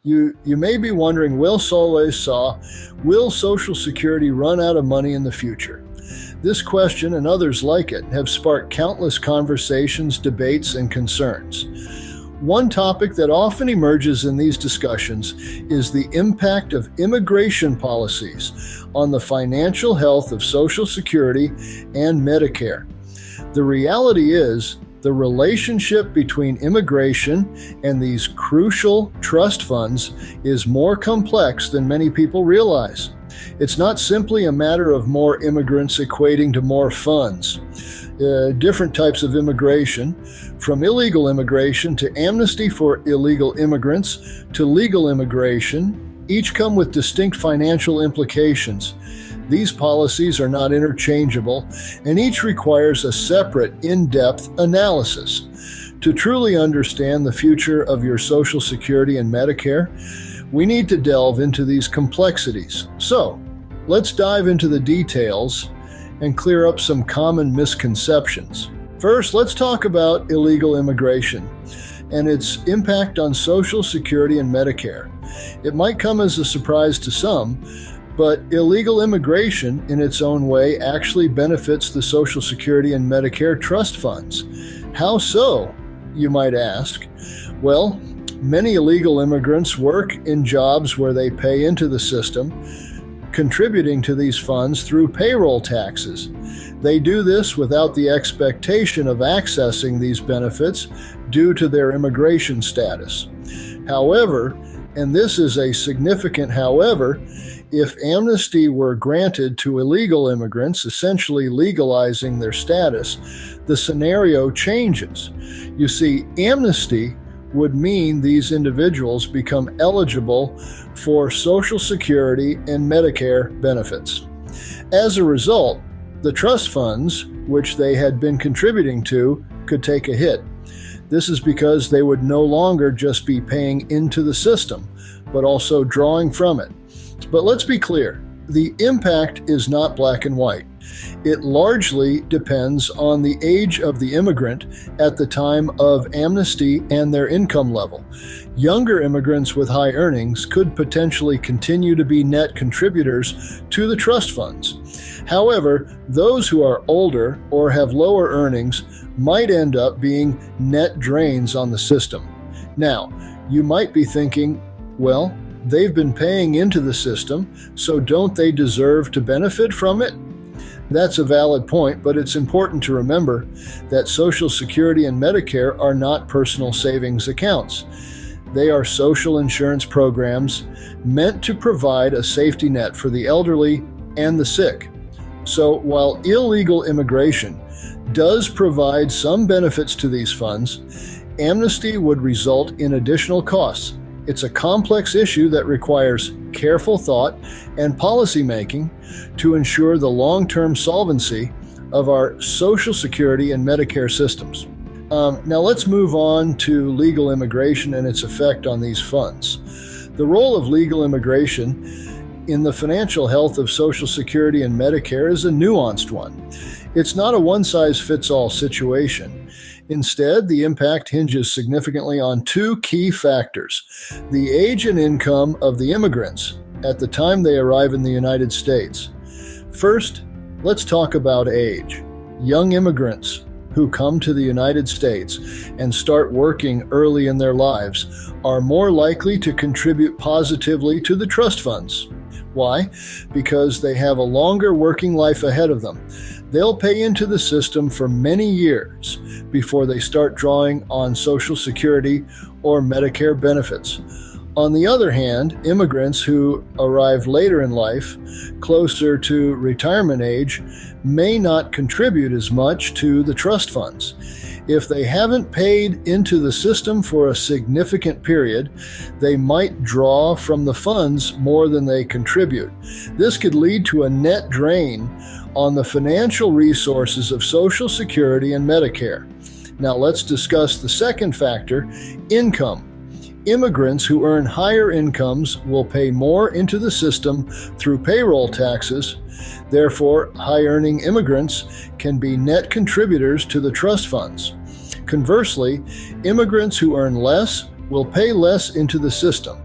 You may be wondering, will Social Security run out of money in the future? This question and others like it have sparked countless conversations, debates, and concerns. One topic that often emerges in these discussions is the impact of immigration policies on the financial health of Social Security and Medicare. The reality is, the relationship between immigration and these crucial trust funds is more complex than many people realize. It's not simply a matter of more immigrants equating to more funds. Different types of immigration, from illegal immigration to amnesty for illegal immigrants to legal immigration, each come with distinct financial implications. These policies are not interchangeable, and each requires a separate, in-depth analysis. To truly understand the future of your Social Security and Medicare, we need to delve into these complexities. So, let's dive into the details and clear up some common misconceptions. First, let's talk about illegal immigration and its impact on Social Security and Medicare. It might come as a surprise to some, but illegal immigration in its own way actually benefits the Social Security and Medicare trust funds. How so, you might ask? Well, many illegal immigrants work in jobs where they pay into the system, contributing to these funds through payroll taxes. They do this without the expectation of accessing these benefits due to their immigration status. However, and this is a significant however, if amnesty were granted to illegal immigrants, essentially legalizing their status, the scenario changes. You see, amnesty would mean these individuals become eligible for Social Security and Medicare benefits. As a result, the trust funds, which they had been contributing to, could take a hit. This is because they would no longer just be paying into the system, but also drawing from it. But let's be clear, the impact is not black and white. It largely depends on the age of the immigrant at the time of amnesty and their income level. Younger immigrants with high earnings could potentially continue to be net contributors to the trust funds. However, those who are older or have lower earnings might end up being net drains on the system. Now, you might be thinking, well, they've been paying into the system, so don't they deserve to benefit from it? That's a valid point, but it's important to remember that Social Security and Medicare are not personal savings accounts. They are social insurance programs meant to provide a safety net for the elderly and the sick. So while illegal immigration does provide some benefits to these funds, amnesty would result in additional costs. It's a complex issue that requires careful thought and policymaking to ensure the long-term solvency of our Social Security and Medicare systems. Now let's move on to legal immigration and its effect on these funds. The role of legal immigration in the financial health of Social Security and Medicare is a nuanced one. It's not a one-size-fits-all situation. Instead, the impact hinges significantly on two key factors: the age and income of the immigrants at the time they arrive in the United States. First, let's talk about age. Young immigrants who come to the United States and start working early in their lives are more likely to contribute positively to the trust funds. Why? Because they have a longer working life ahead of them. They'll pay into the system for many years before they start drawing on Social Security or Medicare benefits. On the other hand, immigrants who arrive later in life, closer to retirement age, may not contribute as much to the trust funds. If they haven't paid into the system for a significant period, they might draw from the funds more than they contribute. This could lead to a net drain on the financial resources of Social Security and Medicare. Now let's discuss the second factor, income. Immigrants who earn higher incomes will pay more into the system through payroll taxes. Therefore, high-earning immigrants can be net contributors to the trust funds. Conversely, immigrants who earn less will pay less into the system,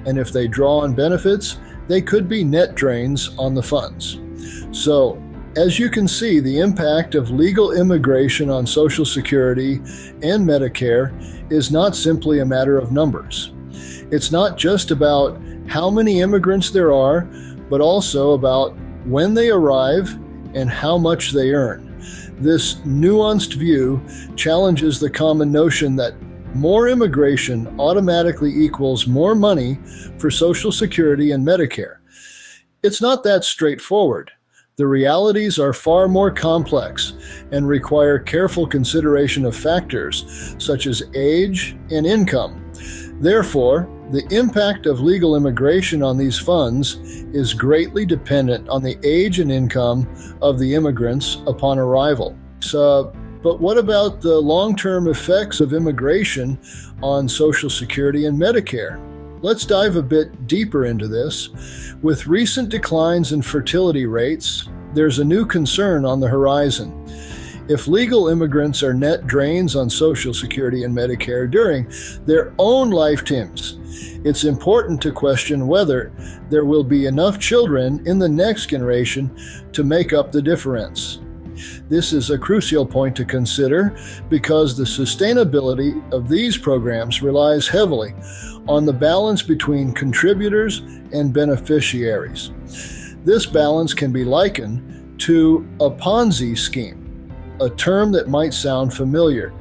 and if they draw on benefits, they could be net drains on the funds. So, as you can see, the impact of legal immigration on Social Security and Medicare is not simply a matter of numbers. It's not just about how many immigrants there are, but also about when they arrive and how much they earn. This nuanced view challenges the common notion that more immigration automatically equals more money for Social Security and Medicare. It's not that straightforward. The realities are far more complex and require careful consideration of factors such as age and income. Therefore, the impact of legal immigration on these funds is greatly dependent on the age and income of the immigrants upon arrival. But what about the long-term effects of immigration on Social Security and Medicare? Let's dive a bit deeper into this. With recent declines in fertility rates, there's a new concern on the horizon. If legal immigrants are net drains on Social Security and Medicare during their own lifetimes, it's important to question whether there will be enough children in the next generation to make up the difference. This is a crucial point to consider because the sustainability of these programs relies heavily on the balance between contributors and beneficiaries. This balance can be likened to a Ponzi scheme, a term that might sound familiar.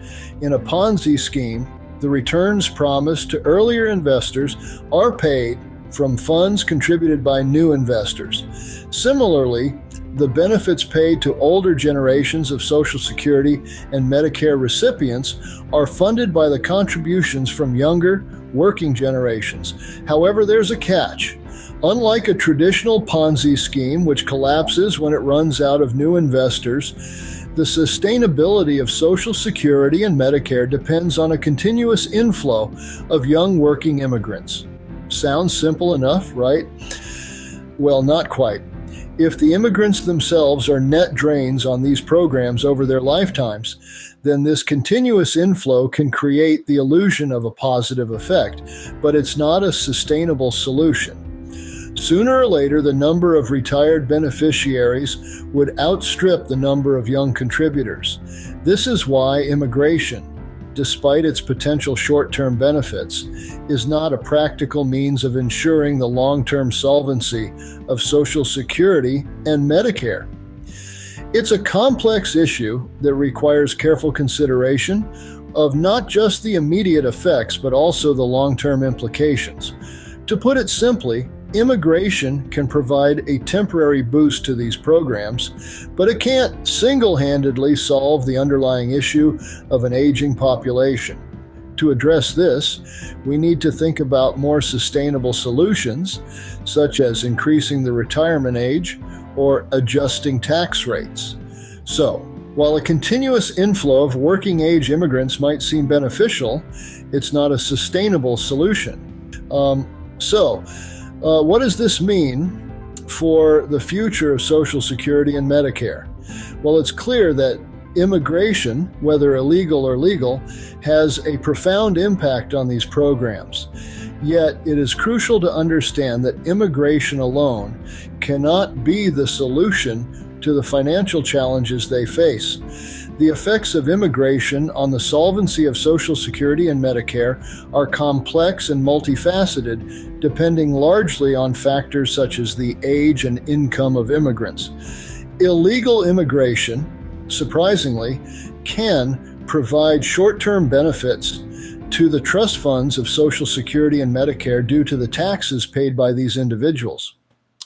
In a Ponzi scheme, the returns promised to earlier investors are paid from funds contributed by new investors. Similarly, the benefits paid to older generations of Social Security and Medicare recipients are funded by the contributions from younger, working generations. However, there's a catch. Unlike a traditional Ponzi scheme, which collapses when it runs out of new investors, the sustainability of Social Security and Medicare depends on a continuous inflow of young working immigrants. Sounds simple enough, right? Well, not quite. If the immigrants themselves are net drains on these programs over their lifetimes, then this continuous inflow can create the illusion of a positive effect, but it's not a sustainable solution. Sooner or later, the number of retired beneficiaries would outstrip the number of young contributors. This is why immigration, despite its potential short-term benefits, is not a practical means of ensuring the long-term solvency of Social Security and Medicare. It's a complex issue that requires careful consideration of not just the immediate effects, but also the long-term implications. To put it simply, immigration can provide a temporary boost to these programs, but it can't single-handedly solve the underlying issue of an aging population. To address this, we need to think about more sustainable solutions, such as increasing the retirement age or adjusting tax rates. So, while a continuous inflow of working-age immigrants might seem beneficial, it's not a sustainable solution. What does this mean for the future of Social Security and Medicare? Well, it's clear that immigration, whether illegal or legal, has a profound impact on these programs. Yet, it is crucial to understand that immigration alone cannot be the solution to the financial challenges they face. The effects of immigration on the solvency of Social Security and Medicare are complex and multifaceted, depending largely on factors such as the age and income of immigrants. Illegal immigration, surprisingly, can provide short-term benefits to the trust funds of Social Security and Medicare due to the taxes paid by these individuals.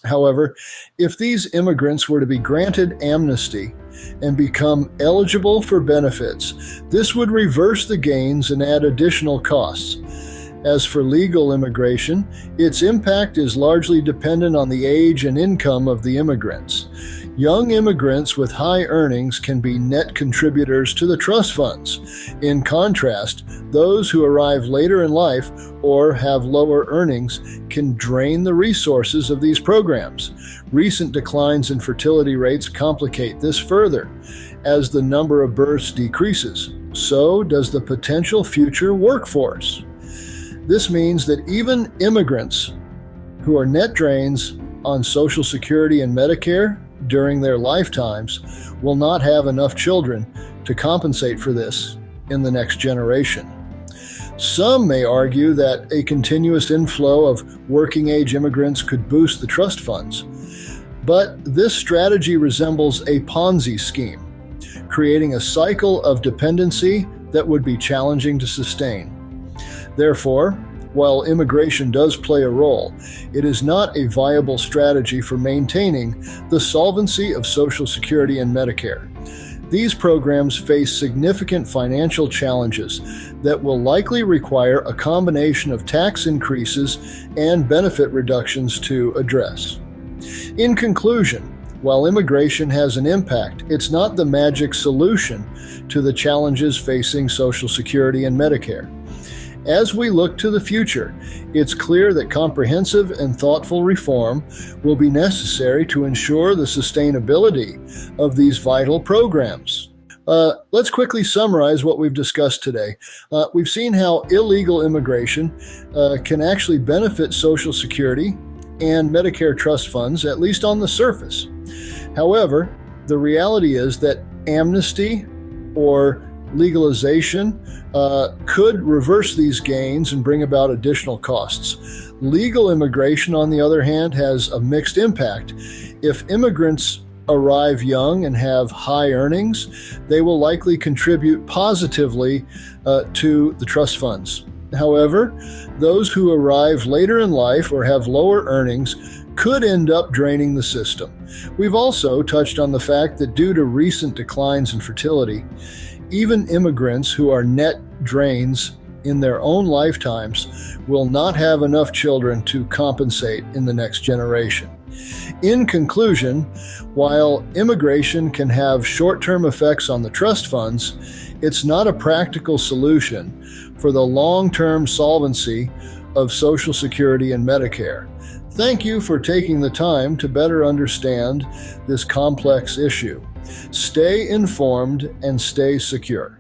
However, if these immigrants were to be granted amnesty and become eligible for benefits, this would reverse the gains and add additional costs. As for legal immigration, its impact is largely dependent on the age and income of the immigrants. Young immigrants with high earnings can be net contributors to the trust funds. In contrast, those who arrive later in life or have lower earnings can drain the resources of these programs. Recent declines in fertility rates complicate this further. As the number of births decreases, so does the potential future workforce. This means that even immigrants who are net drains on Social Security and Medicare during their lifetimes will not have enough children to compensate for this in the next generation. Some may argue that a continuous inflow of working-age immigrants could boost the trust funds, but this strategy resembles a Ponzi scheme, creating a cycle of dependency that would be challenging to sustain. Therefore, while immigration does play a role, it is not a viable strategy for maintaining the solvency of Social Security and Medicare. These programs face significant financial challenges that will likely require a combination of tax increases and benefit reductions to address. In conclusion, while immigration has an impact, it's not the magic solution to the challenges facing Social Security and Medicare. As we look to the future, it's clear that comprehensive and thoughtful reform will be necessary to ensure the sustainability of these vital programs. Let's quickly summarize what we've discussed today. We've seen how illegal immigration can actually benefit Social Security and Medicare trust funds, at least on the surface. However, the reality is that amnesty or legalization could reverse these gains and bring about additional costs. Legal immigration, on the other hand, has a mixed impact. If immigrants arrive young and have high earnings, they will likely contribute positively to the trust funds. However, those who arrive later in life or have lower earnings could end up draining the system. We've also touched on the fact that due to recent declines in fertility, even immigrants who are net drains in their own lifetimes will not have enough children to compensate in the next generation. In conclusion, while immigration can have short-term effects on the trust funds, it's not a practical solution for the long-term solvency of Social Security and Medicare. Thank you for taking the time to better understand this complex issue. Stay informed and stay secure.